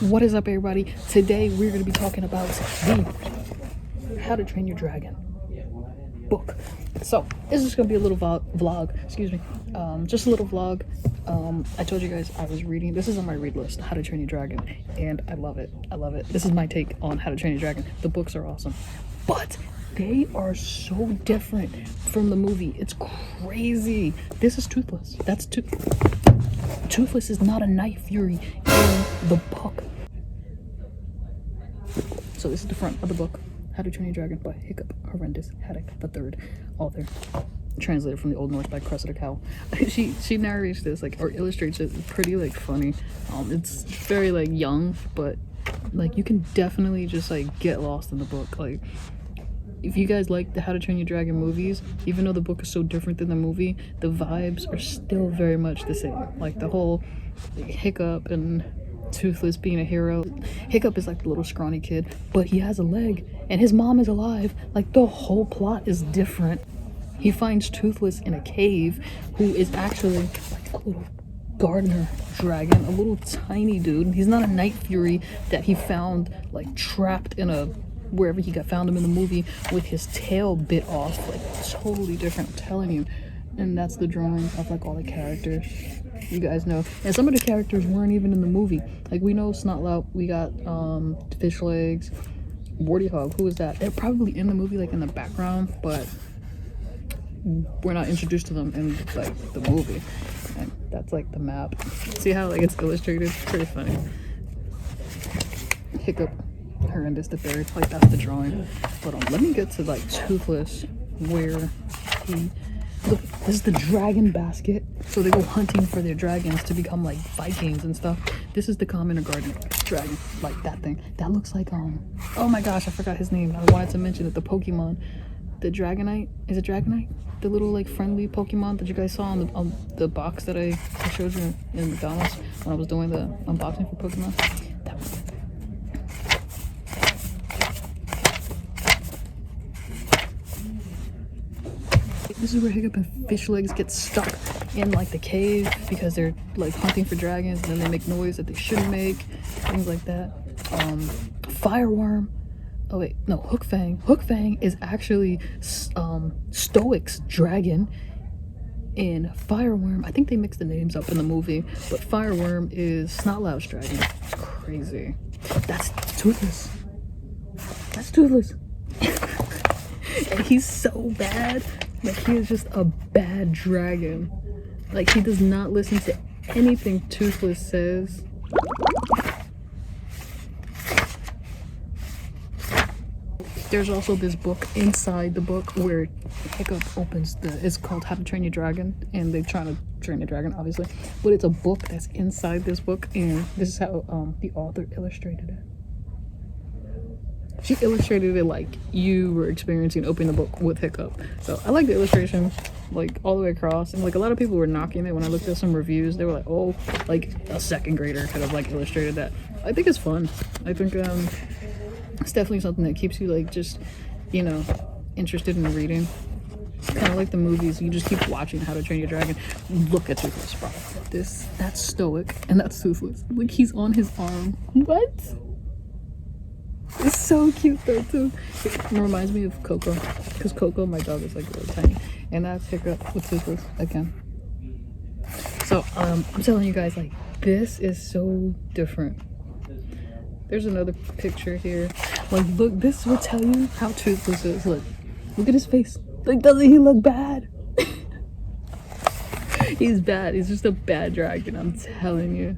What is up, everybody? Today we're going to be talking about the How to Train Your Dragon book. So this is going to be a little vlog, excuse me, just a little vlog. I told you guys I was reading, this is on my read list, How to Train Your Dragon, and I love it. This is my take on How to Train Your Dragon. The books are awesome, but they are so different from the movie. It's crazy. This is Toothless. Toothless is not a Night Fury in the book. So this is the front of the book, How to Train Your Dragon by Hiccup Horrendous Haddock III, author, translated from the Old Norse by Cressida Cowell. she narrates this or illustrates it pretty funny. It's very young, but you can definitely just get lost in the book. If you guys like the How to Train Your Dragon movies, even though the book is so different than the movie, the vibes are still very much the same. The whole Hiccup and Toothless being a hero. Hiccup is the little scrawny kid, but he has a leg, and his mom is alive. The whole plot is different. He finds Toothless in a cave, who is actually a little gardener dragon, a little tiny dude. He's not a Night Fury that he found trapped in wherever he found him in the movie with his tail bit off. Totally different, I'm telling you. And that's the drawing of all the characters, you guys know. And some of the characters weren't even in the movie. We know Snotlout, we got Fish Legs, Warty Hog. Who is that? They're probably in the movie in the background, but we're not introduced to them in the movie. And that's the map. See how it's illustrated? It's pretty funny. Hiccup Horrendous III, that's the drawing. But let me get to Toothless, where look, this is the dragon basket. So they go hunting for their dragons to become Vikings and stuff. This is the common or garden dragon, that thing. That looks oh my gosh, I forgot his name. I wanted to mention it. The Pokemon, the Dragonite. Is it Dragonite? The little friendly Pokemon that you guys saw on the box that I showed you in McDonald's when I was doing the unboxing for Pokemon. That one. This is where Hiccup and Fish Legs get stuck in the cave because they're hunting for dragons, and then they make noise that they shouldn't make, things like that. Fireworm. Oh wait, no, Hook Fang. Hook Fang is actually Stoic's dragon. In Fireworm, I think they mixed the names up in the movie, but Fireworm is Snotlout's dragon. It's crazy. That's Toothless. That's Toothless. And he's so bad. He is just a bad dragon. He does not listen to anything Toothless says. There's also this book inside the book where Hiccup opens it's called How to Train Your Dragon, and they're trying to train the dragon, obviously. But it's a book that's inside this book, and this is how the author illustrated it. She illustrated it like you were experiencing opening the book with Hiccup. So I like the illustration, all the way across. And a lot of people were knocking it when I looked at some reviews. They were oh, a second grader could have illustrated that. I think it's fun. I think it's definitely something that keeps you just, interested in reading. Kind of like the movies, you just keep watching How to Train Your Dragon. Look at Toothless, bro. That's Stoic, and that's Toothless. He's on his arm. What? It's so cute though too. It reminds me of Coco, because Coco, my dog, is really tiny, and that's Hiccup with Toothless again. So I'm telling you guys, this is so different. There's another picture here. Look, this will tell you how Toothless is. Look at his face. Doesn't he look bad? He's bad. He's just a bad dragon, I'm telling you.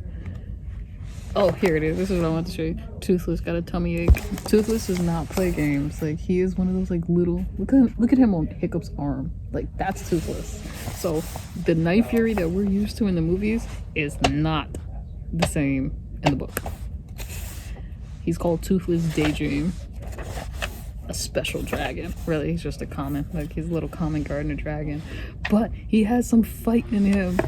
Oh, here it is. This is what I want to show you. Toothless got a tummy ache. Toothless does not play games. He is one of those little. Look at him on Hiccup's arm. That's Toothless. So the Night Fury that we're used to in the movies is not the same in the book. He's called Toothless Daydream. A special dragon. Really, he's just a common. He's a little common gardener dragon. But he has some fight in him.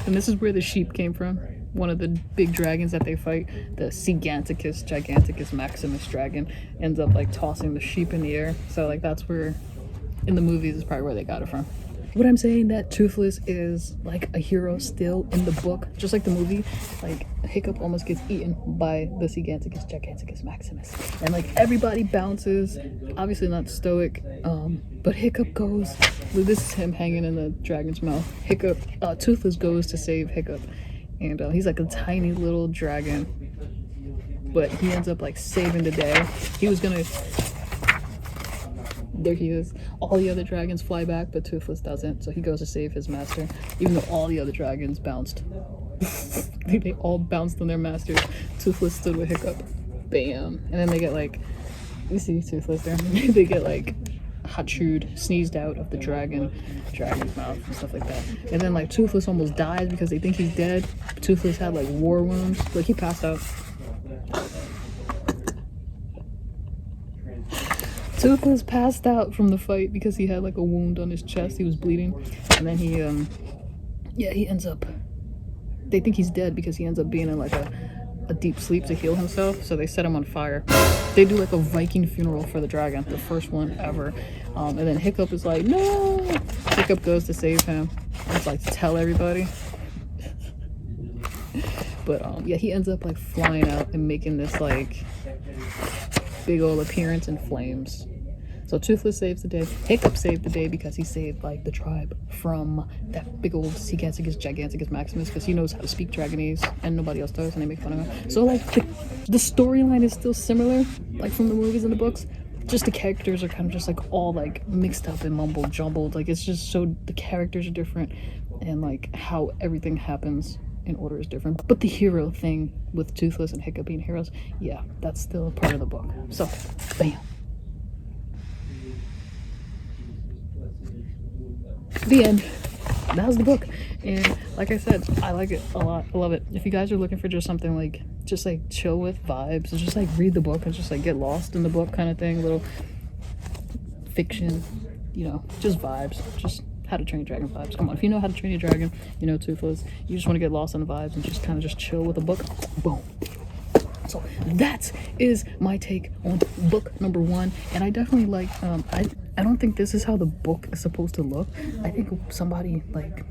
And this is where the sheep came from. One of the big dragons that they fight, the Giganticus Maximus dragon, ends up tossing the sheep in the air. So that's where, in the movies, is probably where they got it from. What I'm saying, that Toothless is like a hero still in the book, just like the movie. Like Hiccup almost gets eaten by the Giganticus Giganticus Maximus, and like everybody bounces. Obviously not stoic, but Hiccup goes. This is him hanging in the dragon's mouth. Hiccup, Toothless goes to save Hiccup, and he's like a tiny little dragon, but he ends up like saving the day. He was gonna. There he is. All the other dragons fly back, but Toothless doesn't, so he goes to save his master, even though all the other dragons bounced. They all bounced on their masters. Toothless stood with Hiccup. Bam. And then they get like, you see Toothless there? They get like chewed, sneezed out of the dragon's mouth and stuff like that. And then like Toothless almost dies because they think he's dead. Toothless had like war wounds. Like he passed out. Toothless passed out from the fight because he had like a wound on his chest. He was bleeding, and then he ends up. They think he's dead because he ends up being in like a deep sleep to heal himself. So they set him on fire. They do like a Viking funeral for the dragon, the first one ever. And then Hiccup is like, no. Hiccup goes to save him. It's like to tell everybody. But yeah, he ends up like flying out and making this like big old appearance in flames. So Toothless saves the day. Hiccup saved the day because he saved like the tribe from that big old Giganticus Giganticus Maximus, because he knows how to speak Dragonese and nobody else does, and they make fun of him. So like the storyline is still similar, like from the movies and the books. Just the characters are kind of just like all like mixed up and mumbled jumbled. Like it's just so the characters are different, and like how everything happens in order is different. But the hero thing with Toothless and Hiccup being heroes, yeah, that's still a part of the book. So bam. The end. That was the book, and like I said, I like it a lot. I love it. If you guys are looking for just something like just like chill with vibes and just like read the book and just like get lost in the book kind of thing, little fiction, you know, just vibes, just How to Train Your Dragon vibes. Come on, if you know How to Train Your Dragon, you know Toothless, you just want to get lost in the vibes and just kind of just chill with a book, boom. So that is my take on book number 1, and I definitely like I don't think this is how the book is supposed to look. I think somebody like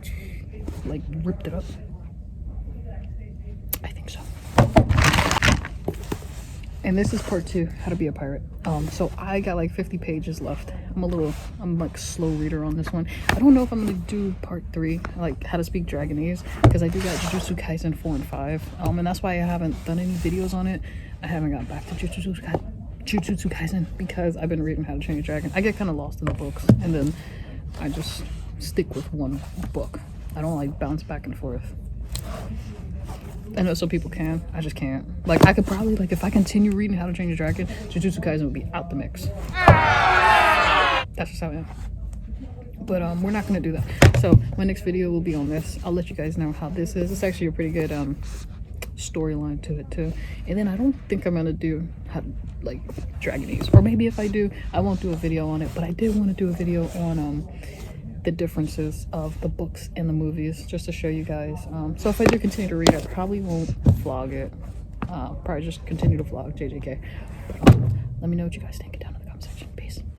ripped it up. I think so. And this is part 2, How to Be a Pirate. So I got like 50 pages left. I'm like slow reader on this one. I don't know if I'm gonna do part 3, like How to Speak Dragonese, because I do got Jujutsu Kaisen 4 and 5. And that's why I haven't done any videos on it. I haven't got back to Jujutsu Kaisen because I've been reading How to Train Your Dragon. I get kind of lost in the books, and then I just stick with one book. I don't like bounce back and forth. I know some people can. I just can't. Like, I could probably, like, if I continue reading How to Train Your Dragon, Jujutsu Kaisen would be out the mix. That's just how I am. But we're not gonna do that. So my next video will be on this. I'll let you guys know how this is. It's actually a pretty good storyline to it too. And then I don't think I'm gonna do like Dragonese, or maybe if I do, I won't do a video on it. But I did want to do a video on the differences of the books and the movies, just to show you guys. So if I do continue to read, I probably won't vlog it. Probably just continue to vlog JJK. But, let me know what you guys think.